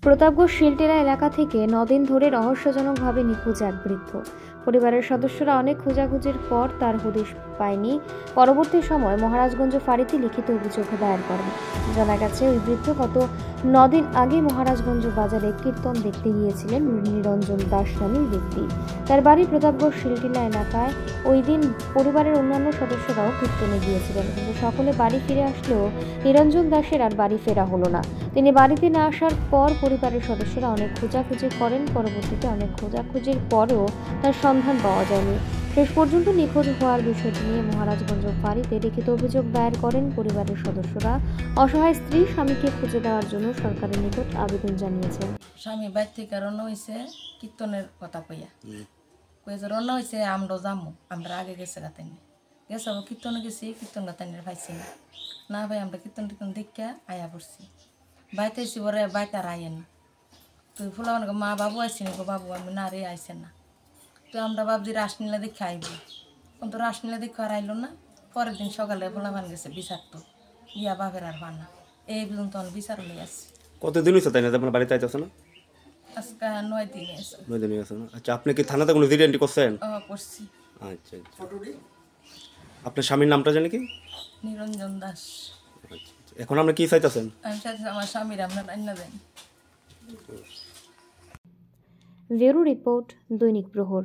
প্রতাপগড় শিলটেরা এলাকা থেকে 9 দিন ধরে রহস্যজনকভাবে নিখোঁজ এক বৃদ্ধ। পরিবারের সদস্যরা অনেক খোঁজাখুঁজির পর তার হদিশ পায়নি। পরবর্তী সময় মহারাজগঞ্জ ফাঁড়িতে লিখিত অভিযোগ দায়ের করেন। জানা গেছে, ওই বৃদ্ধ গত 9 দিন আগে মহারাজগঞ্জ বাজারে কীর্তন দেখতে গিয়েছিলেন নিরঞ্জন দাস নামে ব্যক্তি। তার বাড়ি প্রতাপগড় শিলটিলা এলাকায়। ওই দিন পরিবারের অন্যান্য সদস্যরাও কীর্তনে গিয়েছিলেন, কিন্তু সকলে বাড়ি ফিরে আসলেও নিরঞ্জন দাসের আর বাড়ি ফেরা হলো না। তিনি বাড়িতে না আসার পর পরিবারের সদস্যরা অনেক খোঁজাখুঁজি করেন। পরবর্তীতে অনেক খোঁজাখুঁজির পরেও তার সন্ধান পাওয়া যায়নি। শেষ পর্যন্ত নিখোঁজ হওয়ার বিষয়টি নিয়ে মহারাজগঞ্জ ফাঁড়িতে লিখিত অভিযোগ দায়ের করেন পরিবারের সদস্যরা। অসহায় স্ত্রী স্বামীকে খুঁজে দেওয়ার জন্য সরকারের নিকট আবেদন জানিয়েছেন। স্বামী বাইর থেকে রওনা হয়েছে কীর্তনের কথা কইয়া কইছে রওনা হয়েছে আমরা যামো, আমরা আগে গেছে গাতানি গেছে কীর্তনে গেছি, কীর্তন গাতানির পাইছি না ভাই, আমরা কীর্তন টির্তন দেখা আয়া পড়ছি। বাইতে এসি পরে বাইতে আর আইয়েন না। তুই ফুলা মা বাবু আইসি গো, বাবু আমি না রে আইসেন না। তো আমরা ভাবছি রাস নীলা দেখে আইব, কিন্তু রাস নীলা দেখে আর আইলো না। পরের দিন সকালে বলা বান গেছে বিচার তো ইয়া বাপের আর বানা এই পর্যন্ত বিচার লই আসছি। কতদিন হয়েছে তাই না আপনার বাড়িতে আইতেছে না? আজকে 9 দিন আছে। 9 দিন হয়েছে না? আচ্ছা, আপনি কি থানাতে কোনো রিটেন্টি করছেন? করছি। আচ্ছা আচ্ছা, আপনার স্বামীর নামটা জানি কি? নিরঞ্জন দাস। আচ্ছা, এখন আপনি কি চাইতেছেন? আমি চাইছি আমার স্বামীর আপনার আইনা দেন। ব্যুরো রিপোর্ট, দৈনিক প্রহর।